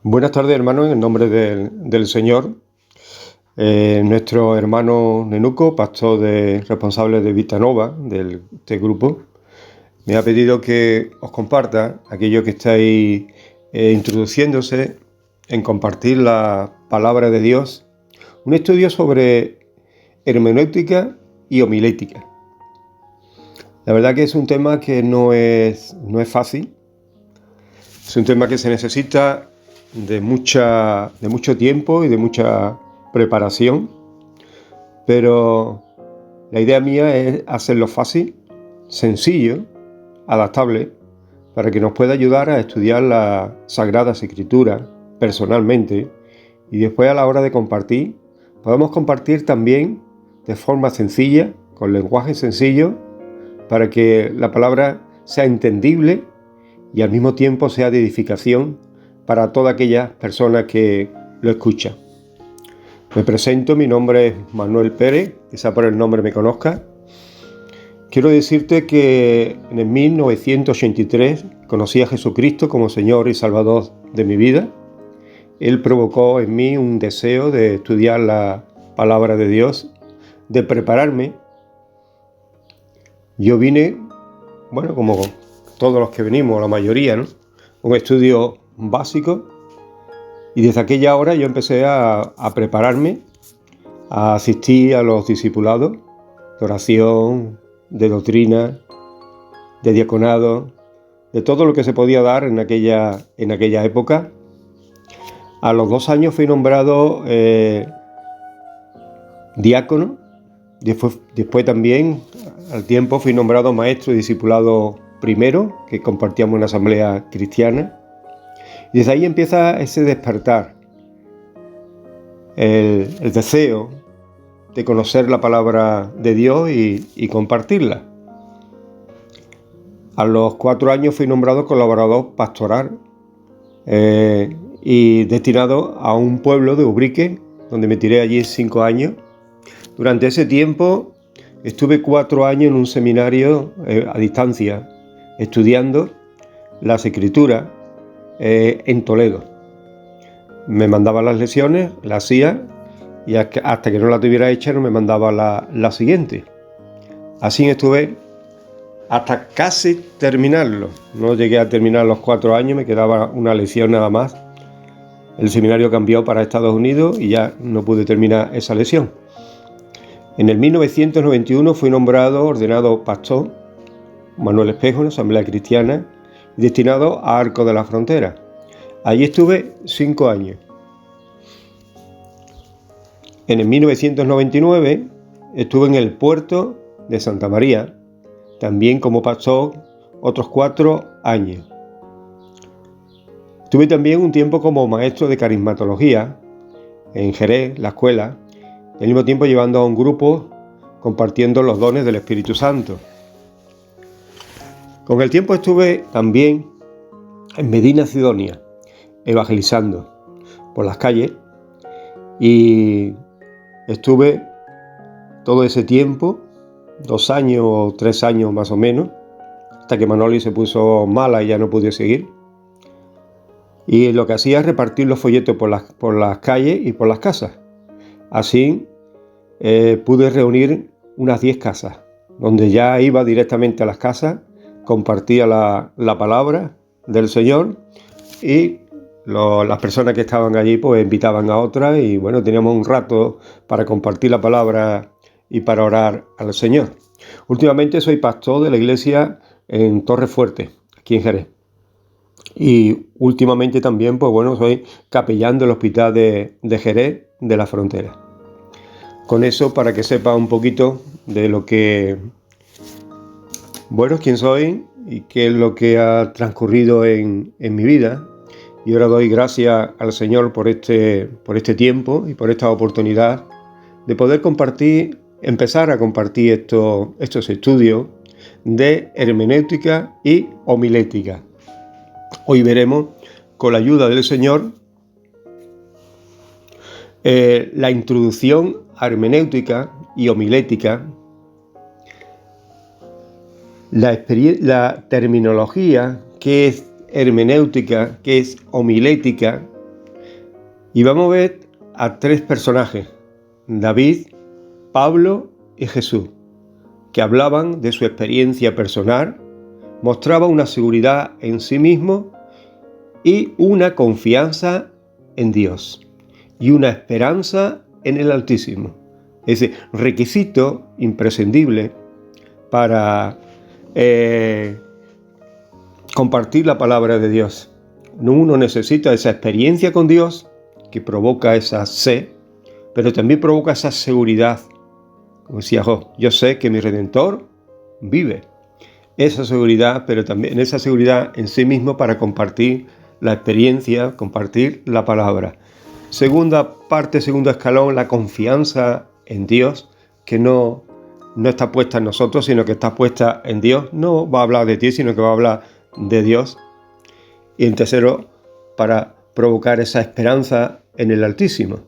Buenas tardes, hermanos, en el nombre del Señor. Nuestro hermano Nenuco, responsable de Vitanova, de este grupo, me ha pedido que os comparta, aquello que estáis introduciéndose en compartir la palabra de Dios, un estudio sobre hermenéutica y homilética. La verdad que es un tema que no es fácil, es un tema que se necesita de mucho tiempo y de mucha preparación, pero la idea mía es hacerlo fácil, sencillo, adaptable, para que nos pueda ayudar a estudiar las Sagradas Escrituras personalmente y después a la hora de compartir, podamos compartir también de forma sencilla, con lenguaje sencillo, para que la palabra sea entendible y al mismo tiempo sea de edificación para todas aquellas personas que lo escuchan. Me presento, mi nombre es Manuel Pérez, quizá por el nombre me conozca. Quiero decirte que en el 1983 conocí a Jesucristo como Señor y Salvador de mi vida. Él provocó en mí un deseo de estudiar la palabra de Dios, de prepararme. Yo vine, como todos los que venimos, la mayoría, ¿no? Un estudio básico, y desde aquella hora yo empecé a prepararme, a asistir a los discipulados de oración, de doctrina, de diaconado, de todo lo que se podía dar en aquella época. A los 2 años fui nombrado diácono, después también al tiempo fui nombrado maestro y discipulado primero, que compartíamos en la asamblea cristiana. Y desde ahí empieza ese despertar, el deseo de conocer la palabra de Dios y compartirla. A los 4 años fui nombrado colaborador pastoral y destinado a un pueblo de Ubrique, donde me tiré allí 5 años. Durante ese tiempo estuve 4 años en un seminario a distancia, estudiando las Escrituras en Toledo. Me mandaba las lecciones, las hacía, y hasta que no la tuviera hecha no me mandaba la siguiente. Así estuve hasta casi terminarlo. No llegué a terminar los 4 años, me quedaba una lección nada más. El seminario cambió para Estados Unidos y ya no pude terminar esa lección. En el 1991 fui ordenado pastor, Manuel Espejo, en la Asamblea Cristiana, destinado a Arcos de la Frontera. Allí estuve 5 años. En el 1999 estuve en el puerto de Santa María, también como pastor, otros 4 años. Estuve también un tiempo como maestro de carismatología en Jerez, la escuela, y al mismo tiempo llevando a un grupo compartiendo los dones del Espíritu Santo. Con el tiempo estuve también en Medina Sidonia, evangelizando por las calles, y estuve todo ese tiempo, 2 años o 3 años más o menos, hasta que Manoli se puso mala y ya no pude seguir. Y lo que hacía es repartir los folletos por las calles y por las casas. Así pude reunir unas 10 casas, donde ya iba directamente a las casas, compartía la palabra del Señor, y las personas que estaban allí pues invitaban a otras, y teníamos un rato para compartir la palabra y para orar al Señor. Últimamente soy pastor de la iglesia en Torrefuerte, aquí en Jerez. Y últimamente también soy capellán del hospital de Jerez de la Frontera. Con eso, para que sepa un poquito de lo que, quién soy y qué es lo que ha transcurrido en mi vida. Y ahora doy gracias al Señor por este tiempo y por esta oportunidad de poder empezar a compartir estos estudios de hermenéutica y homilética. Hoy veremos, con la ayuda del Señor, la introducción a hermenéutica y homilética, la terminología, qué es hermenéutica, qué es homilética, Y vamos a ver a tres personajes, David, Pablo y Jesús, que hablaban de su experiencia personal, mostraban una seguridad en sí mismo y una confianza en Dios y una esperanza en el Altísimo. Es decir, requisito imprescindible para compartir la palabra de Dios. Uno necesita esa experiencia con Dios que provoca esa sed, pero también provoca esa seguridad. Como decía Job, yo sé que mi Redentor vive. Esa seguridad, pero también esa seguridad en sí mismo para compartir la experiencia, compartir la palabra. Segunda parte, segundo escalón, la confianza en Dios, que no está puesta en nosotros, sino que está puesta en Dios. No va a hablar de ti, sino que va a hablar de Dios. Y en tercero, para provocar esa esperanza en el Altísimo.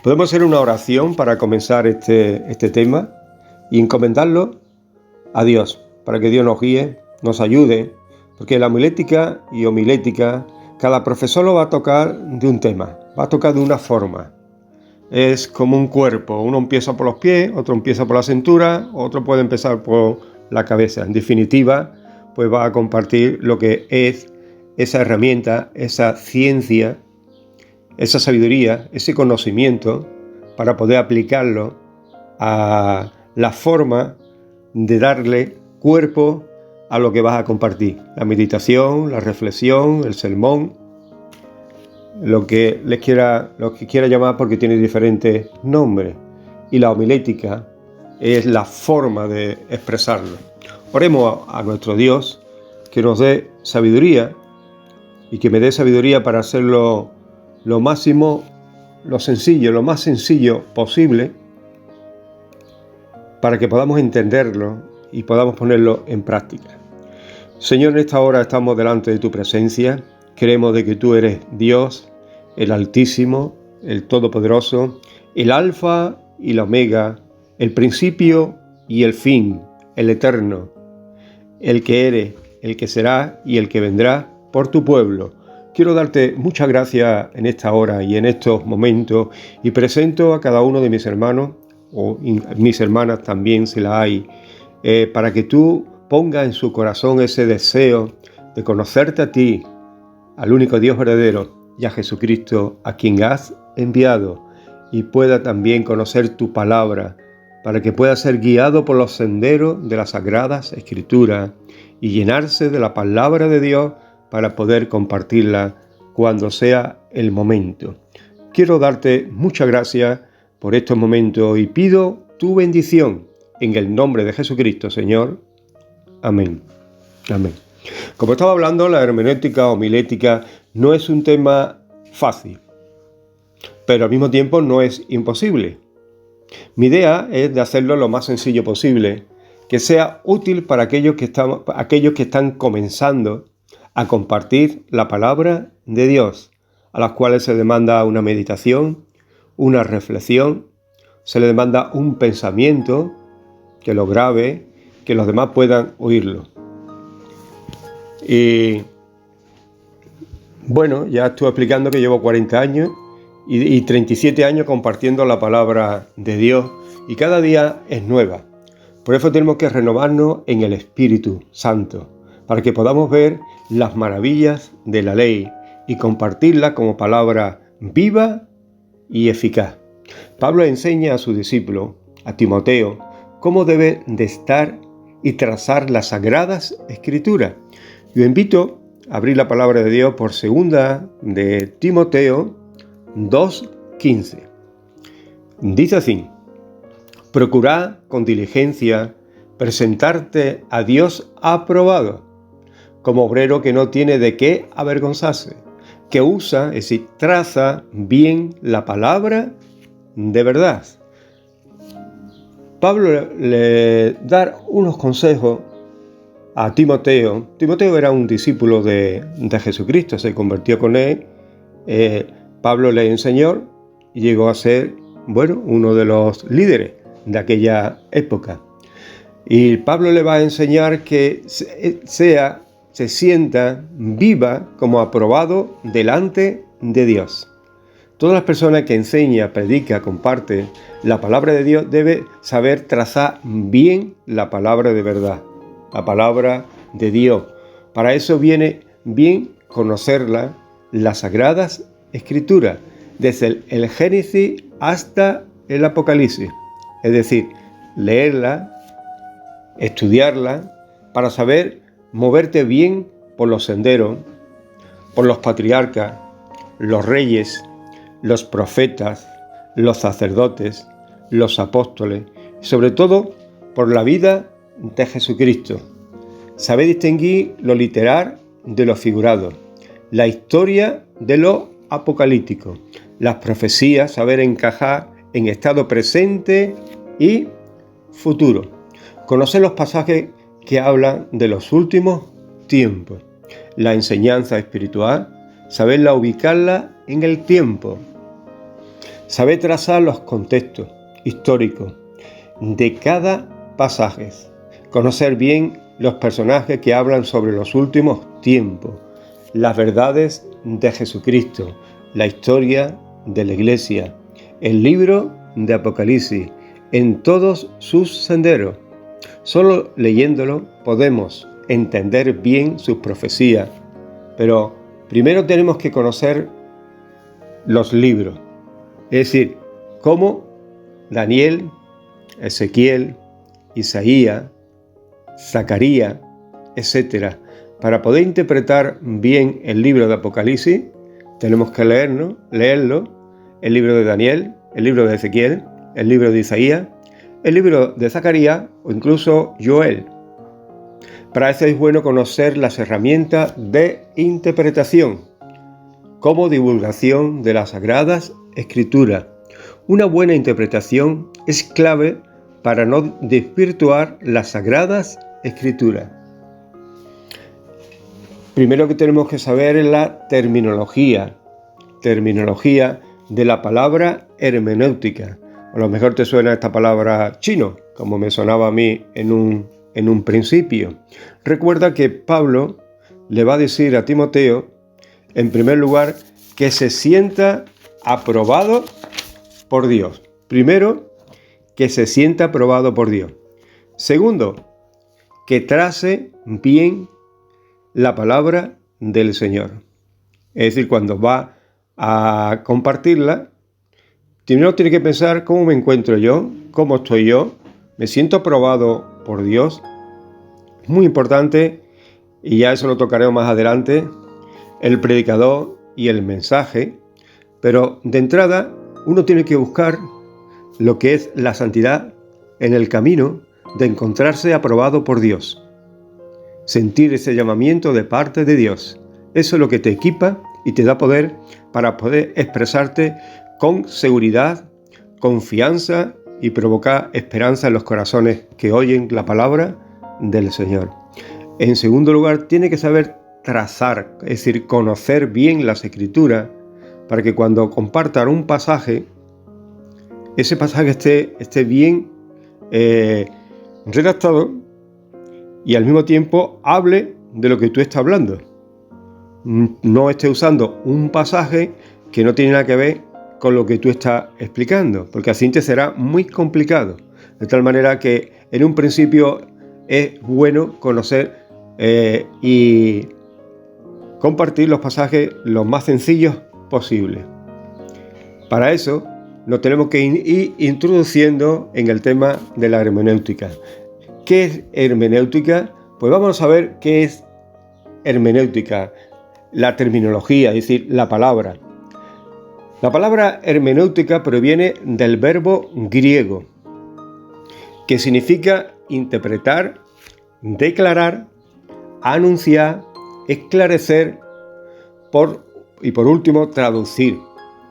Podemos hacer una oración para comenzar este tema y encomendarlo a Dios, para que Dios nos guíe, nos ayude, porque la homilética y homilética, cada profesor lo va a tocar de un tema, va a tocar de una forma. Es como un cuerpo, uno empieza por los pies, otro empieza por la cintura, otro puede empezar por la cabeza. En definitiva, pues va a compartir lo que es esa herramienta, esa ciencia, esa sabiduría, ese conocimiento, para poder aplicarlo a la forma de darle cuerpo a lo que vas a compartir. La meditación, la reflexión, el sermón, lo que quiera llamar, porque tiene diferentes nombres. Y la homilética es la forma de expresarlo. Oremos a nuestro Dios que nos dé sabiduría y que me dé sabiduría para hacerlo lo más sencillo posible, para que podamos entenderlo y podamos ponerlo en práctica. Señor, en esta hora estamos delante de tu presencia. Creemos de que tú eres Dios, el Altísimo, el Todopoderoso, el Alfa y la Omega, el principio y el fin, el Eterno, el que eres, el que será y el que vendrá por tu pueblo. Quiero darte muchas gracias en esta hora y en estos momentos, y presento a cada uno de mis hermanos, o mis hermanas también si la hay, para que tú pongas en su corazón ese deseo de conocerte a ti, al único Dios verdadero, y a Jesucristo, a quien has enviado, y pueda también conocer tu palabra, para que pueda ser guiado por los senderos de las Sagradas Escrituras y llenarse de la palabra de Dios para poder compartirla cuando sea el momento. Quiero darte muchas gracias por estos momentos y pido tu bendición en el nombre de Jesucristo, Señor. Amén. Amén. Como estaba hablando, la hermenéutica homilética no es un tema fácil, pero al mismo tiempo no es imposible. Mi idea es de hacerlo lo más sencillo posible, que sea útil para aquellos que están comenzando a compartir la palabra de Dios, a las cuales se demanda una meditación, una reflexión, se le demanda un pensamiento que lo grabe, que los demás puedan oírlo. Y bueno, ya estuve explicando que llevo 40 años y 37 años compartiendo la palabra de Dios, y cada día es nueva. Por eso tenemos que renovarnos en el Espíritu Santo, para que podamos ver las maravillas de la ley y compartirla como palabra viva y eficaz. Pablo enseña a su discípulo, a Timoteo, cómo debe de estar y trazar las Sagradas Escrituras. Yo invito a abrir la palabra de Dios por segunda de Timoteo 2:15. Dice así: procurad con diligencia presentarte a Dios aprobado, como obrero que no tiene de qué avergonzarse, que usa, es decir, traza bien la palabra de verdad. Pablo le da unos consejos a Timoteo. Timoteo era un discípulo de Jesucristo, se convirtió con él. Pablo le enseñó y llegó a ser, uno de los líderes de aquella época. Y Pablo le va a enseñar que se sienta viva como aprobado delante de Dios. Todas las personas que enseña, predica, comparte la palabra de Dios debe saber trazar bien la palabra de verdad, la palabra de Dios. Para eso viene bien conocerla, las Sagradas Escrituras, desde el Génesis hasta el Apocalipsis. Es decir, leerla, estudiarla, para saber moverte bien por los senderos, por los patriarcas, los reyes, los profetas, los sacerdotes, los apóstoles, y sobre todo por la vida de Jesucristo. Saber distinguir lo literal de lo figurado, la historia de lo apocalíptico, las profecías, saber encajar en estado presente y futuro. Conocer los pasajes que hablan de los últimos tiempos. La enseñanza espiritual, saberla ubicarla en el tiempo. Saber trazar los contextos históricos de cada pasaje. Conocer bien los personajes que hablan sobre los últimos tiempos. Las verdades de Jesucristo. La historia de la Iglesia. El libro de Apocalipsis en todos sus senderos. Solo leyéndolo podemos entender bien sus profecías, pero primero tenemos que conocer los libros, es decir, cómo Daniel, Ezequiel, Isaías, Zacarías, etc. Para poder interpretar bien el libro de Apocalipsis, tenemos que leerlo, el libro de Daniel, el libro de Ezequiel, el libro de Isaías, el libro de Zacarías o incluso Joel. Para eso es bueno conocer las herramientas de interpretación como divulgación de las Sagradas Escrituras. Una buena interpretación es clave para no desvirtuar las Sagradas Escrituras. Primero que tenemos que saber es la terminología de la palabra hermenéutica. A lo mejor te suena esta palabra chino, como me sonaba a mí en un principio. Recuerda que Pablo le va a decir a Timoteo, en primer lugar, que se sienta aprobado por Dios. Primero, que se sienta aprobado por Dios. Segundo, que trace bien la palabra del Señor. Es decir, cuando va a compartirla, primero tiene que pensar cómo me encuentro yo, cómo estoy yo, me siento aprobado por Dios. Es muy importante, y ya eso lo tocaremos más adelante, el predicador y el mensaje, pero de entrada uno tiene que buscar lo que es la santidad en el camino de encontrarse aprobado por Dios. Sentir ese llamamiento de parte de Dios. Eso es lo que te equipa y te da poder para poder expresarte con seguridad, confianza y provocar esperanza en los corazones que oyen la palabra del Señor. En segundo lugar, tiene que saber trazar, es decir, conocer bien las Escrituras para que cuando compartan un pasaje, ese pasaje esté bien redactado y al mismo tiempo hable de lo que tú estás hablando. No esté usando un pasaje que no tiene nada que ver con lo que tú estás explicando, porque así te será muy complicado. De tal manera que en un principio es bueno conocer y compartir los pasajes lo más sencillos posible. Para eso nos tenemos que ir introduciendo en el tema de la hermenéutica. ¿Qué es hermenéutica? Pues vamos a ver qué es hermenéutica, la terminología, es decir, la palabra. La palabra hermenéutica proviene del verbo griego, que significa interpretar, declarar, anunciar, esclarecer y por último traducir.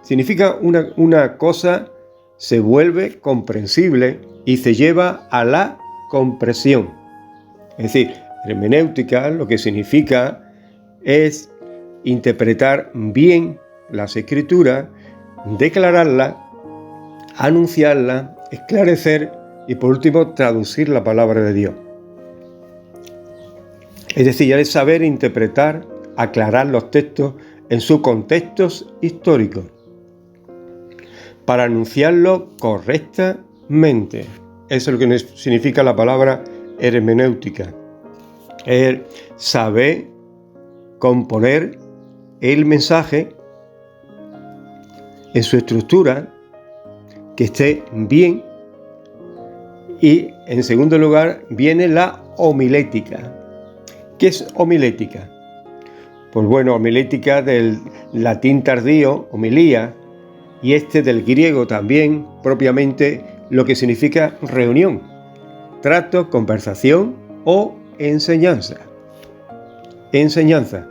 Significa una cosa se vuelve comprensible y se lleva a la comprensión. Es decir, hermenéutica lo que significa es interpretar bien las Escrituras, declararlas, anunciarlas, esclarecer y por último traducir la palabra de Dios. Es decir, ya es saber interpretar, aclarar los textos en sus contextos históricos. para anunciarlo correctamente. Eso es lo que significa la palabra hermenéutica. Es saber componer el mensaje en su estructura, que esté bien. Y en segundo lugar viene la homilética. ¿Qué es homilética? Pues bueno, homilética del latín tardío, homilía, y del griego también, propiamente lo que significa reunión, trato, conversación o enseñanza. Enseñanza,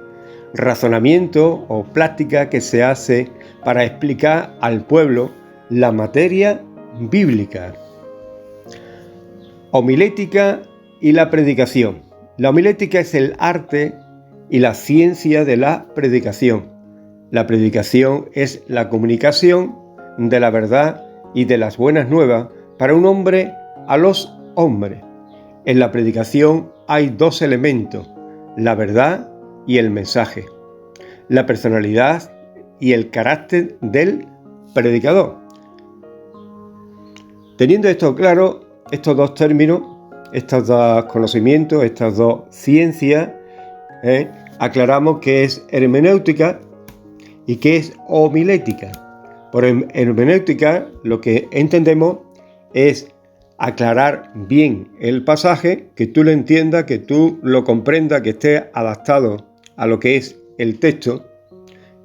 razonamiento o práctica que se hace para explicar al pueblo la materia bíblica. Homilética y la predicación. La homilética es el arte y la ciencia de la predicación. La predicación es la comunicación de la verdad y de las buenas nuevas para un hombre a los hombres. En la predicación hay dos elementos, la verdad y el mensaje, la personalidad y el carácter del predicador. Teniendo esto claro, estos dos términos, estos dos conocimientos, estas dos ciencias, aclaramos qué es hermenéutica y qué es homilética. Por hermenéutica lo que entendemos es aclarar bien el pasaje, que tú lo entiendas, que tú lo comprendas, que esté adaptado a lo que es el texto,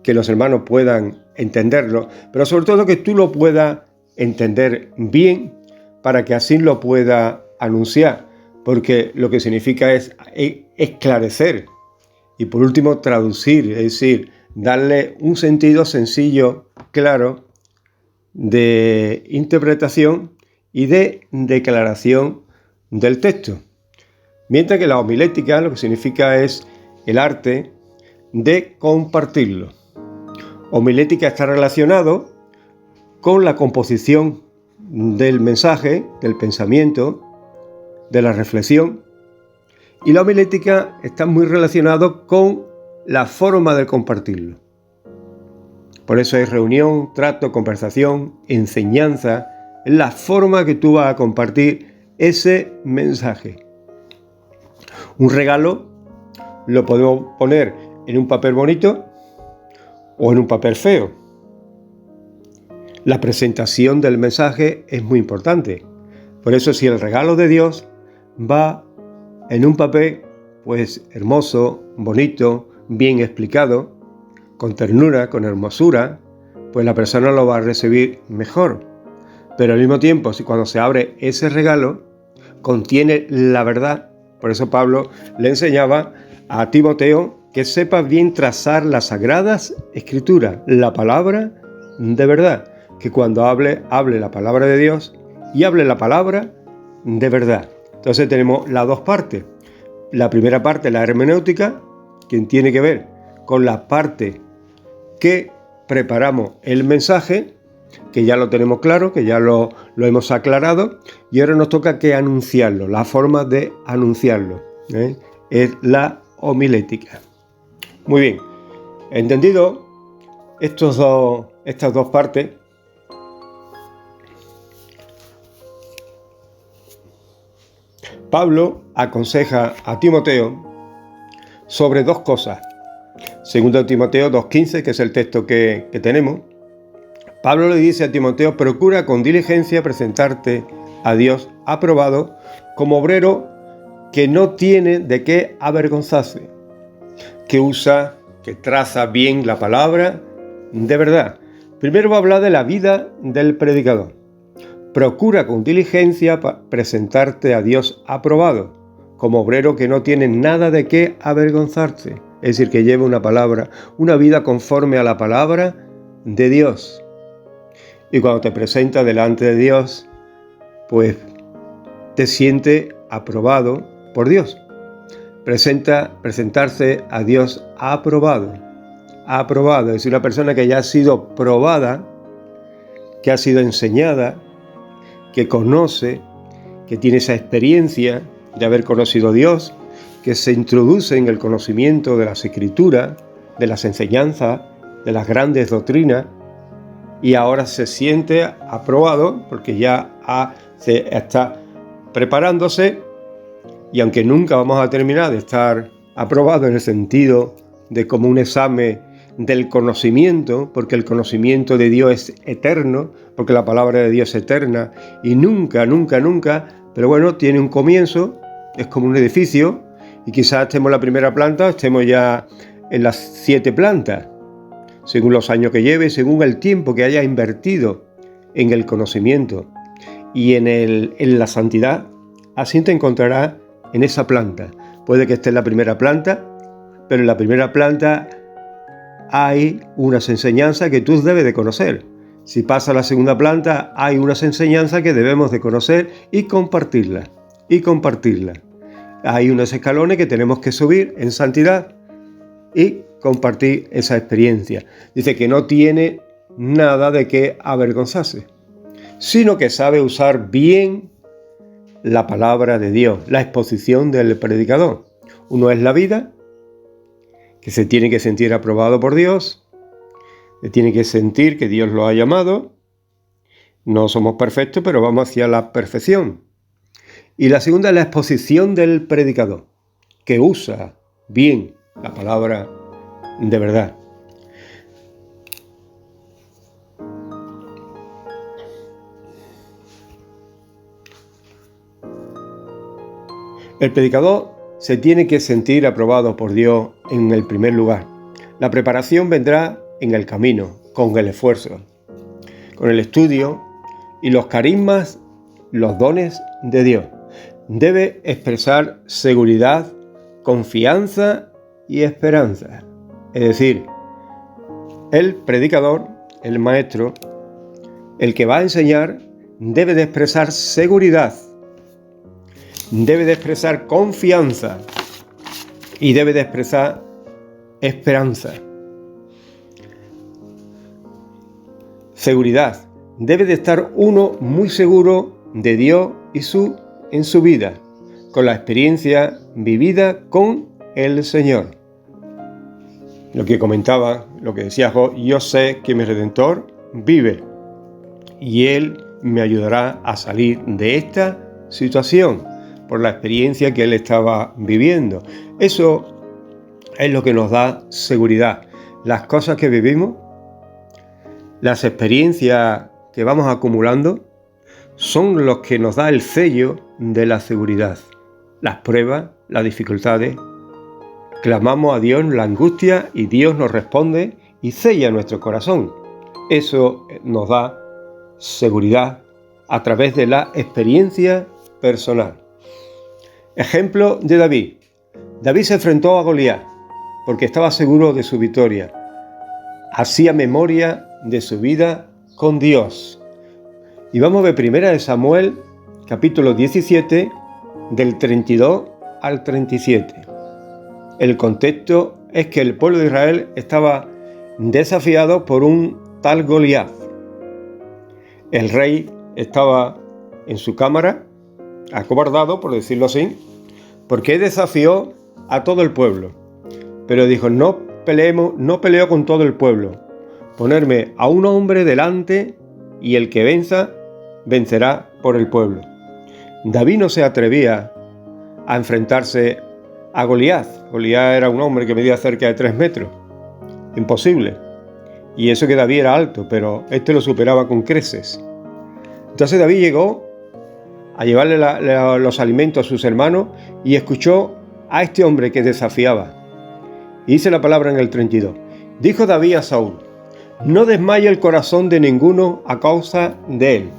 que los hermanos puedan entenderlo, pero sobre todo que tú lo puedas entender bien para que así lo pueda anunciar, porque lo que significa es esclarecer y por último traducir, es decir, darle un sentido sencillo, claro, de interpretación y de declaración del texto. Mientras que la homilética lo que significa es el arte de compartirlo. Homilética está relacionado con la composición del mensaje, del pensamiento, de la reflexión, y la homilética está muy relacionado con la forma de compartirlo. Por eso es reunión, trato, conversación, enseñanza, es la forma que tú vas a compartir ese mensaje. Un regalo lo podemos poner en un papel bonito o en un papel feo. La presentación del mensaje es muy importante. Por eso si el regalo de Dios va en un papel pues hermoso, bonito, bien explicado, con ternura, con hermosura, pues la persona lo va a recibir mejor. Pero al mismo tiempo, si cuando se abre ese regalo, contiene la verdad. Por eso Pablo le enseñaba a Timoteo que sepa bien trazar las sagradas escrituras, la palabra de verdad. Que cuando hable la palabra de Dios y hable la palabra de verdad. Entonces tenemos las dos partes. La primera parte, la hermenéutica, que tiene que ver con la parte que preparamos el mensaje, que ya lo tenemos claro, que ya lo hemos aclarado, y ahora nos toca que anunciarlo, la forma de anunciarlo, es la homilética. Muy bien, entendido estas dos partes, Pablo aconseja a Timoteo sobre dos cosas. Segundo Timoteo 2:15, que es el texto que tenemos, Pablo le dice a Timoteo: procura con diligencia presentarte a Dios aprobado como obrero que no tiene de qué avergonzarse, que traza bien la palabra de verdad. Primero va a hablar de la vida del predicador. Procura con diligencia presentarte a Dios aprobado, como obrero que no tiene nada de qué avergonzarse. Es decir, que lleve una vida conforme a la palabra de Dios. Y cuando te presentas delante de Dios, pues te sientes aprobado por Dios. Presentarse a Dios aprobado. Aprobado, es decir, una persona que ya ha sido probada, que ha sido enseñada, que conoce, que tiene esa experiencia de haber conocido a Dios, que se introduce en el conocimiento de las Escrituras, de las enseñanzas, de las grandes doctrinas, y ahora se siente aprobado porque ya está preparándose, y aunque nunca vamos a terminar de estar aprobado en el sentido de como un examen del conocimiento, porque el conocimiento de Dios es eterno, porque la palabra de Dios es eterna y nunca, pero bueno, tiene un comienzo, es como un edificio, y quizás estemos en la primera planta, estemos ya en las 7 plantas, según los años que lleve, según el tiempo que haya invertido en el conocimiento y en la santidad, así te encontrarás en esa planta. Puede que esté en la primera planta, pero en la primera planta hay unas enseñanzas que tú debes de conocer. Si pasa a la segunda planta, hay unas enseñanzas que debemos de conocer y compartirlas. Hay unos escalones que tenemos que subir en santidad y compartir esa experiencia. Dice que no tiene nada de qué avergonzarse, sino que sabe usar bien la palabra de Dios, la exposición del predicador. Uno es la vida, que se tiene que sentir aprobado por Dios, que tiene que sentir que Dios lo ha llamado. No somos perfectos, pero vamos hacia la perfección. Y la segunda es la exposición del predicador, que usa bien la palabra de verdad. El predicador se tiene que sentir aprobado por Dios en el primer lugar. La preparación vendrá en el camino, con el esfuerzo, con el estudio y los carismas, los dones de Dios. Debe expresar seguridad, confianza y esperanza. Es decir, el predicador, el maestro, el que va a enseñar, debe de expresar seguridad, debe de expresar confianza y debe de expresar esperanza. Seguridad. Debe de estar uno muy seguro de Dios en su vida, con la experiencia vivida con el Señor. Lo que comentaba, lo que decía Job, yo sé que mi Redentor vive y Él me ayudará a salir de esta situación por la experiencia que Él estaba viviendo. Eso es lo que nos da seguridad. Las cosas que vivimos, las experiencias que vamos acumulando, son los que nos da el sello de la seguridad. Las pruebas, las dificultades, clamamos a Dios la angustia y Dios nos responde y sella nuestro corazón. Eso nos da seguridad a través de la experiencia personal. Ejemplo de David. David se enfrentó a Goliat porque estaba seguro de su victoria. Hacía memoria de su vida con Dios. Y vamos a ver 1 Samuel, capítulo 17, del 32 al 37. El contexto es que el pueblo de Israel estaba desafiado por un tal Goliat. El rey estaba en su cámara, acobardado, por decirlo así, porque desafió a todo el pueblo. Pero dijo, no peleo con todo el pueblo. Ponerme a un hombre delante y el que venza, vencerá por el pueblo. David no se atrevía a enfrentarse a Goliat. Goliat era un hombre que medía cerca de 3 metros. Imposible. Y eso que David era alto, pero este lo superaba con creces. Entonces David llegó a llevarle los alimentos a sus hermanos y escuchó a este hombre que desafiaba. Y dice la palabra en el 32. Dijo David a Saúl, no desmaye el corazón de ninguno a causa de él.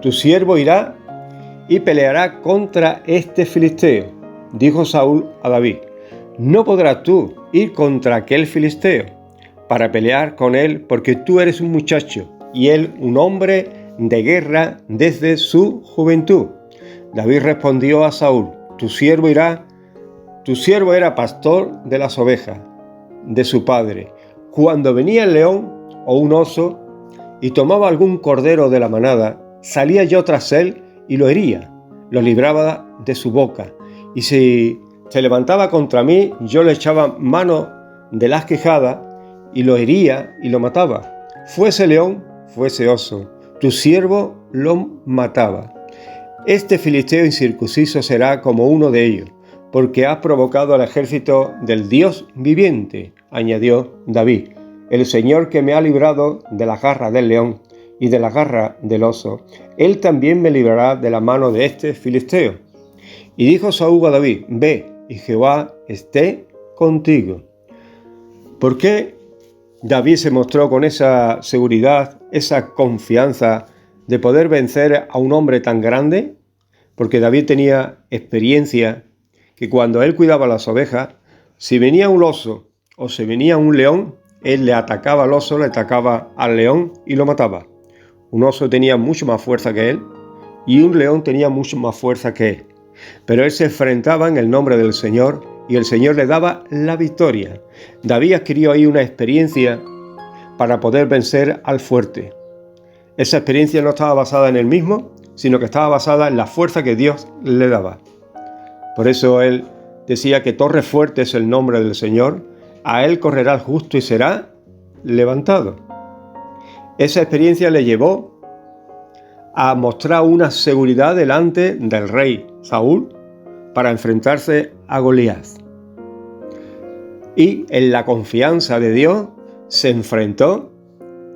Tu siervo irá y peleará contra este filisteo. Dijo Saúl a David, no podrás tú ir contra aquel filisteo para pelear con él, porque tú eres un muchacho y él un hombre de guerra desde su juventud. David respondió a Saúl, tu siervo era pastor de las ovejas de su padre. Cuando venía el león o un oso y tomaba algún cordero de la manada, salía yo tras él y lo hería, lo libraba de su boca. Y si se levantaba contra mí, yo le echaba mano de las quejadas y lo hería y lo mataba. Fuese león fuese oso, tu siervo lo mataba. Este filisteo incircunciso será como uno de ellos, porque has provocado al ejército del Dios viviente, añadió David. El Señor que me ha librado de la garra del león y de la garra del oso, Él también me librará de la mano de este filisteo. Y dijo Saúl a David, ve, y Jehová esté contigo. ¿Por qué David se mostró con esa seguridad, esa confianza de poder vencer a un hombre tan grande? Porque David tenía experiencia que cuando él cuidaba las ovejas, si venía un oso o si venía un león, él le atacaba al oso, le atacaba al león y lo mataba. Un oso tenía mucho más fuerza que él y un león tenía mucho más fuerza que él. Pero él se enfrentaba en el nombre del Señor y el Señor le daba la victoria. David adquirió ahí una experiencia para poder vencer al fuerte. Esa experiencia no estaba basada en él mismo, sino que estaba basada en la fuerza que Dios le daba. Por eso él decía que torre fuerte es el nombre del Señor, a él correrá el justo y será levantado. Esa experiencia le llevó a mostrar una seguridad delante del rey Saúl para enfrentarse a Goliat. Y en la confianza de Dios se enfrentó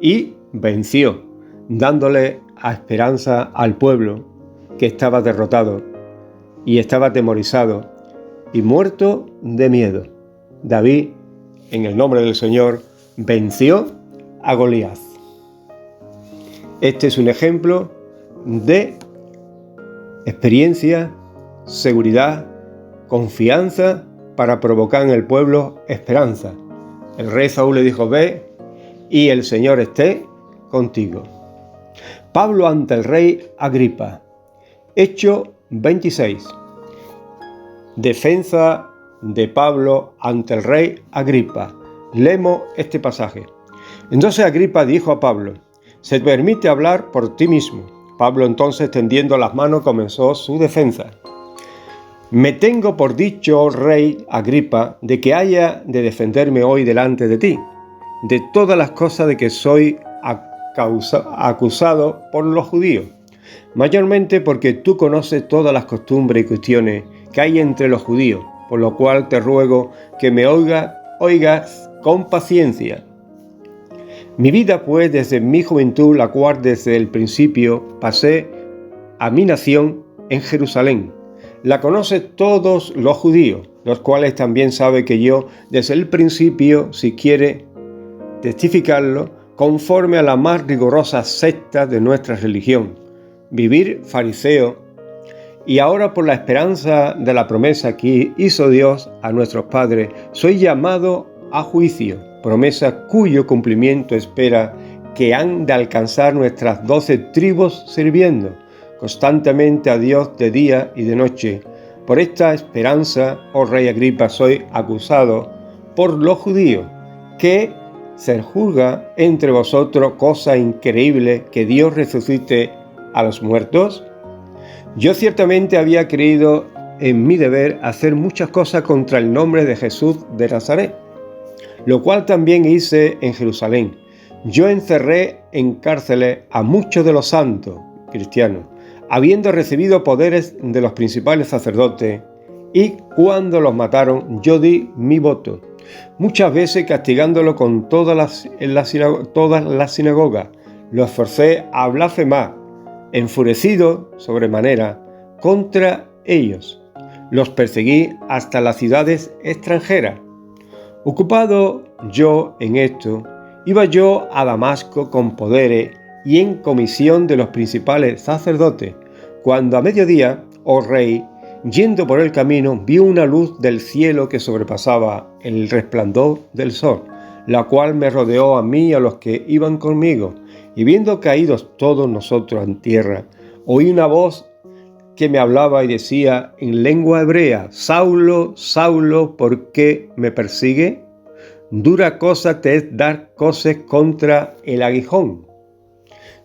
y venció, dándole a esperanza al pueblo que estaba derrotado y estaba atemorizado y muerto de miedo. David, en el nombre del Señor, venció a Goliat. Este es un ejemplo de experiencia, seguridad, confianza para provocar en el pueblo esperanza. El rey Saúl le dijo, ve y el Señor esté contigo. Pablo ante el rey Agripa. Hecho 26. Defensa de Pablo ante el rey Agripa. Leemos este pasaje. Entonces Agripa dijo a Pablo, se te permite hablar por ti mismo. Pablo entonces, tendiendo las manos, comenzó su defensa. Me tengo por dicho, oh rey Agripa, de que haya de defenderme hoy delante de ti, de todas las cosas de que soy acusado por los judíos, mayormente porque tú conoces todas las costumbres y cuestiones que hay entre los judíos, por lo cual te ruego que me oigas con paciencia. Mi vida, pues, desde mi juventud, la cual desde el principio pasé a mi nación en Jerusalén, la conocen todos los judíos, los cuales también saben que yo, desde el principio, si quiere testificarlo, conforme a la más rigurosa secta de nuestra religión, vivir fariseo, y ahora por la esperanza de la promesa que hizo Dios a nuestros padres, soy llamado a juicio, promesa cuyo cumplimiento espera que han de alcanzar nuestras 12 tribus sirviendo constantemente a Dios de día y de noche. Por esta esperanza, oh rey Agripa, soy acusado por los judíos, que se juzga entre vosotros cosa increíble que Dios resucite a los muertos. Yo ciertamente había creído en mi deber hacer muchas cosas contra el nombre de Jesús de Nazaret, lo cual también hice en Jerusalén. Yo encerré en cárceles a muchos de los santos cristianos, habiendo recibido poderes de los principales sacerdotes, y cuando los mataron yo di mi voto, muchas veces castigándolo con todas las sinagogas, lo esforcé a blasfemar, enfurecido sobremanera contra ellos. Los perseguí hasta las ciudades extranjeras. Ocupado yo en esto, iba yo a Damasco con poderes y en comisión de los principales sacerdotes, cuando a mediodía, oh rey, yendo por el camino, vi una luz del cielo que sobrepasaba el resplandor del sol, la cual me rodeó a mí y a los que iban conmigo, y viendo caídos todos nosotros en tierra, oí una voz que me hablaba y decía en lengua hebrea, Saulo, Saulo, ¿por qué me persigue? Dura cosa te es dar coces contra el aguijón.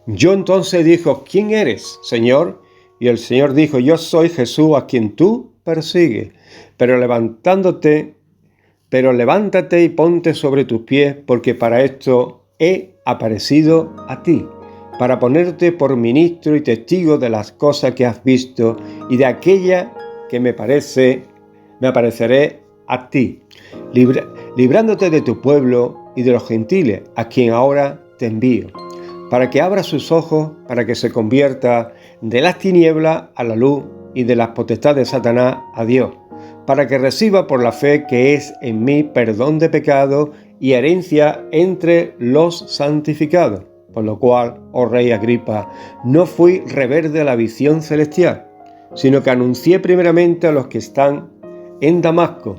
Yo entonces dijo, ¿quién eres, Señor? Y el Señor dijo, yo soy Jesús a quien tú persigues, pero levántate y ponte sobre tus pies, porque para esto he aparecido a ti, para ponerte por ministro y testigo de las cosas que has visto y de aquella que me apareceré a ti, librándote de tu pueblo y de los gentiles, a quien ahora te envío, para que abra sus ojos, para que se convierta de las tinieblas a la luz y de las potestades de Satanás a Dios, para que reciba por la fe que es en mí perdón de pecado y herencia entre los santificados. Por lo cual, oh rey Agripa, no fui reverde a la visión celestial, sino que anuncié primeramente a los que están en Damasco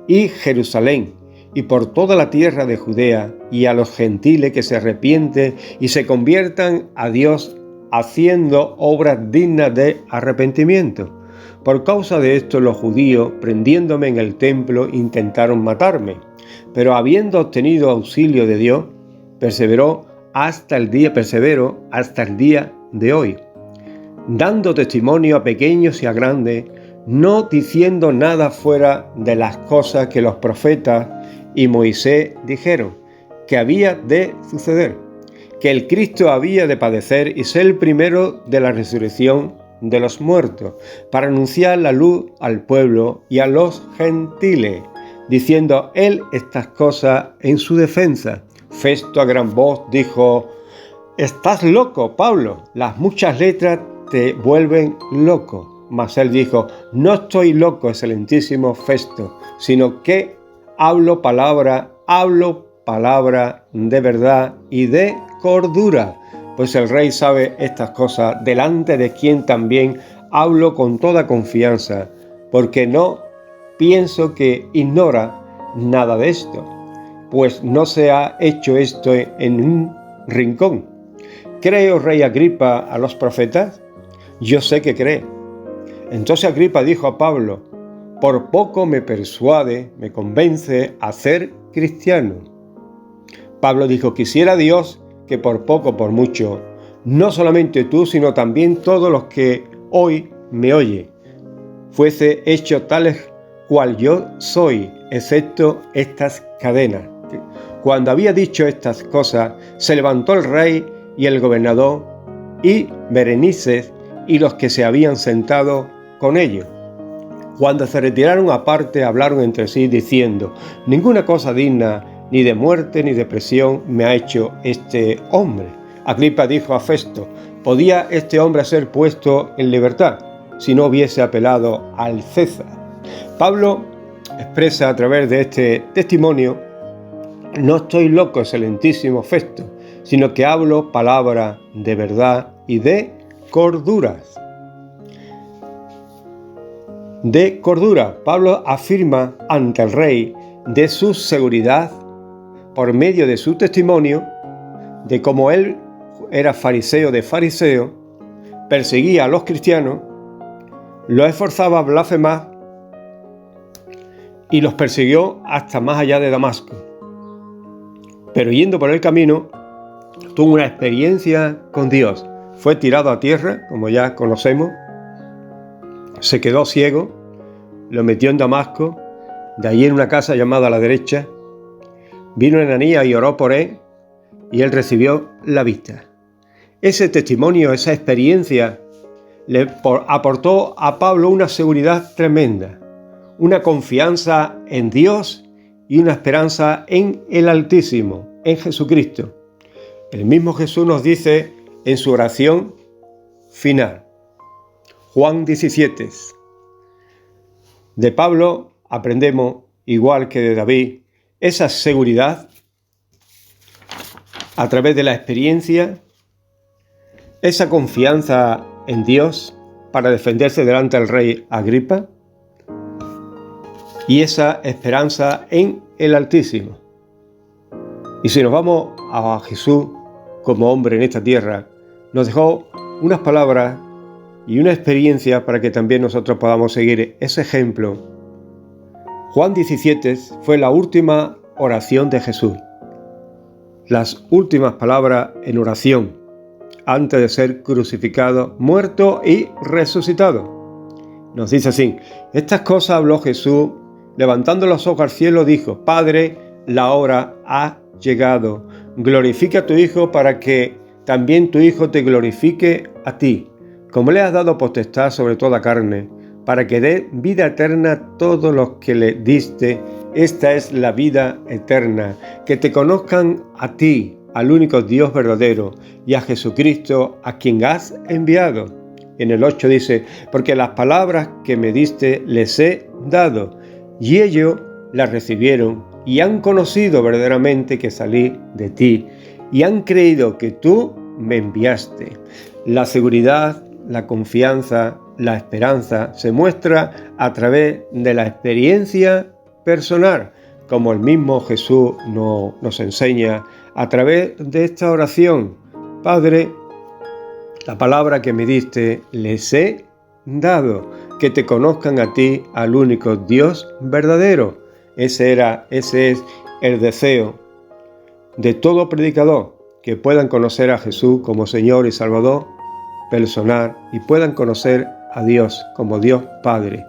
y Jerusalén, y por toda la tierra de Judea, y a los gentiles que se arrepienten y se conviertan a Dios, haciendo obras dignas de arrepentimiento. Por causa de esto, los judíos, prendiéndome en el templo, intentaron matarme, pero habiendo obtenido auxilio de Dios, persevero hasta el día de hoy, dando testimonio a pequeños y a grandes, no diciendo nada fuera de las cosas que los profetas y Moisés dijeron que había de suceder, que el Cristo había de padecer y ser el primero de la resurrección de los muertos, para anunciar la luz al pueblo y a los gentiles, diciendo él estas cosas en su defensa. Festo a gran voz dijo: «Estás loco, Pablo, las muchas letras te vuelven loco». Mas él dijo: «No estoy loco, excelentísimo Festo, sino que hablo palabra de verdad y de cordura, pues el rey sabe estas cosas, delante de quien también hablo con toda confianza, porque no pienso que ignora nada de esto, pues no se ha hecho esto en un rincón. ¿Cree, oh rey Agripa, a los profetas? Yo sé que cree». Entonces Agripa dijo a Pablo: «Por poco me persuade, me convence a ser cristiano». Pablo dijo: «Quisiera Dios que por poco, por mucho, no solamente tú, sino también todos los que hoy me oyen, fuese hecho tales cual yo soy, excepto estas cadenas». Cuando había dicho estas cosas, se levantó el rey y el gobernador y Berenice y los que se habían sentado con ellos. Cuando se retiraron aparte, hablaron entre sí diciendo: «Ninguna cosa digna ni de muerte ni de prisión me ha hecho este hombre». Agripa dijo a Festo: «¿Podía este hombre ser puesto en libertad si no hubiese apelado al César?». Pablo expresa a través de este testimonio: «No estoy loco, excelentísimo Festo, sino que hablo palabra de verdad y de corduras». De cordura, Pablo afirma ante el rey de su seguridad por medio de su testimonio, de cómo él era fariseo de fariseo, perseguía a los cristianos, los esforzaba a blasfemar y los persiguió hasta más allá de Damasco. Pero yendo por el camino, tuvo una experiencia con Dios. Fue tirado a tierra, como ya conocemos, se quedó ciego, lo metió en Damasco, de allí en una casa llamada a la derecha, vino Ananías y oró por él, y él recibió la vista. Ese testimonio, esa experiencia, le aportó a Pablo una seguridad tremenda, una confianza en Dios y una esperanza en el Altísimo, en Jesucristo. El mismo Jesús nos dice en su oración final, Juan 17. De Pablo aprendemos, igual que de David, esa seguridad a través de la experiencia, esa confianza en Dios para defenderse delante del rey Agripa y esa esperanza en el Altísimo. Y si nos vamos a Jesús como hombre en esta tierra, nos dejó unas palabras y una experiencia para que también nosotros podamos seguir ese ejemplo. Juan 17 fue la última oración de Jesús, las últimas palabras en oración antes de ser crucificado, muerto y resucitado. Nos dice así: «Estas cosas habló Jesús, levantando los ojos al cielo, dijo: Padre, la hora ha llegado, glorifica a tu Hijo para que también tu Hijo te glorifique a ti, como le has dado potestad sobre toda carne, para que dé vida eterna a todos los que le diste. Esta es la vida eterna, que te conozcan a ti, al único Dios verdadero, y a Jesucristo, a quien has enviado. En el 8 dice, porque las palabras que me diste les he dado, y ellos las recibieron, y han conocido verdaderamente que salí de ti, y han creído que tú me enviaste. La seguridad, la confianza, la esperanza se muestra a través de la experiencia personal, como el mismo Jesús nos enseña a través de esta oración. Padre, la palabra que me diste les he dado, que te conozcan a ti, al único Dios verdadero. Ese es el deseo de todo predicador, que puedan conocer a Jesús como Señor y Salvador personal y puedan conocer a Dios como Dios Padre.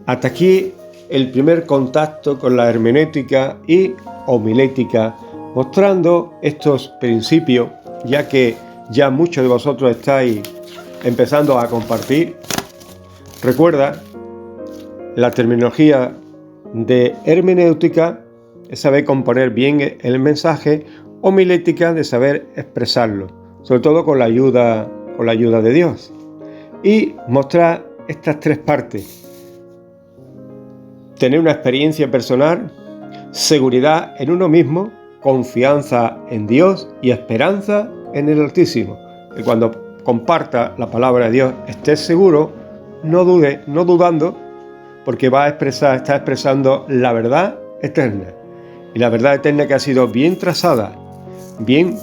Hasta aquí el primer contacto con la hermenéutica y homilética, mostrando estos principios, ya que ya muchos de vosotros estáis empezando a compartir. Recuerda, la terminología de hermenéutica es saber componer bien el mensaje, homilética de saber expresarlo, sobre todo con la ayuda de Dios. Y mostrar estas tres partes: tener una experiencia personal, seguridad en uno mismo, confianza en Dios y esperanza en el Altísimo. Que cuando comparta la palabra de Dios estés seguro, no dude, no dudando, porque está expresando la verdad eterna. Y la verdad eterna que ha sido bien trazada, bien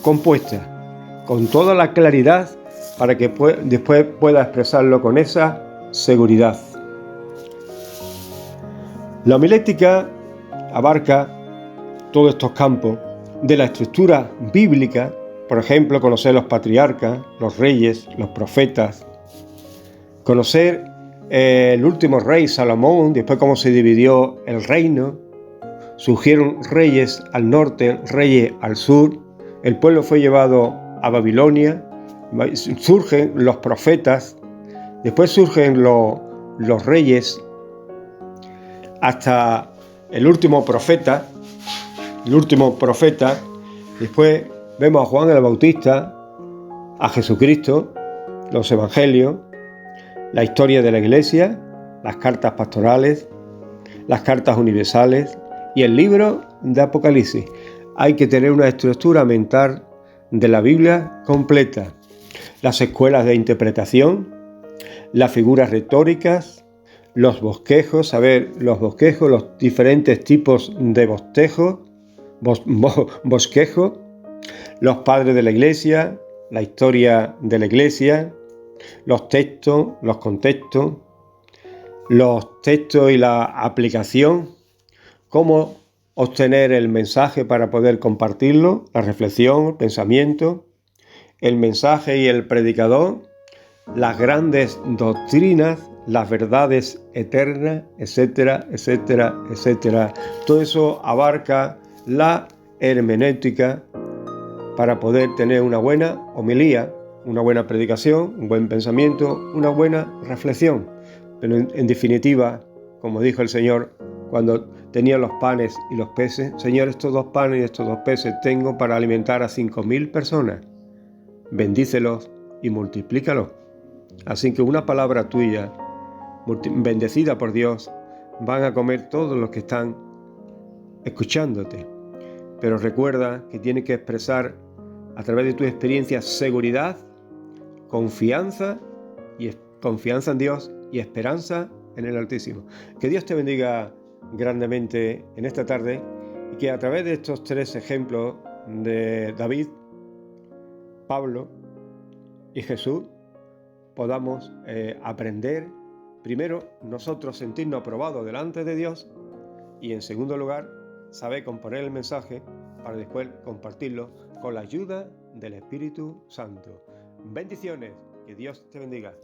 compuesta, con toda la claridad para que después pueda expresarlo con esa seguridad. La homilética abarca todos estos campos de la estructura bíblica, por ejemplo, conocer los patriarcas, los reyes, los profetas, conocer el último rey Salomón, después cómo se dividió el reino, surgieron reyes al norte, reyes al sur, el pueblo fue llevado a Babilonia, surgen los profetas, después surgen los reyes, hasta el último profeta, después vemos a Juan el Bautista, a Jesucristo, los evangelios, la historia de la iglesia, las cartas pastorales, las cartas universales y el libro de Apocalipsis. Hay que tener una estructura mental de la Biblia completa. Las escuelas de interpretación, las figuras retóricas, los bosquejos, los diferentes tipos de bosquejos, los padres de la iglesia, la historia de la iglesia, los textos, los contextos, los textos y la aplicación, cómo obtener el mensaje para poder compartirlo, la reflexión, el pensamiento, el mensaje y el predicador, las grandes doctrinas, las verdades eternas, etcétera, etcétera, etcétera. Todo eso abarca la hermenéutica para poder tener una buena homilía, una buena predicación, un buen pensamiento, una buena reflexión. Pero en definitiva, como dijo el Señor cuando tenía los panes y los peces: Señor, estos 2 panes y estos 2 peces tengo para alimentar a 5.000 personas. Bendícelos y multiplícalos. Así que una palabra tuya, bendecida por Dios, van a comer todos los que están escuchándote. Pero recuerda que tienes que expresar a través de tu experiencia seguridad, confianza en Dios y esperanza en el Altísimo. Que Dios te bendiga grandemente en esta tarde y que a través de estos 3 ejemplos de David, Pablo y Jesús podamos aprender, primero, nosotros sentirnos aprobados delante de Dios, y en segundo lugar, saber componer el mensaje para después compartirlo con la ayuda del Espíritu Santo. Bendiciones, que Dios te bendiga.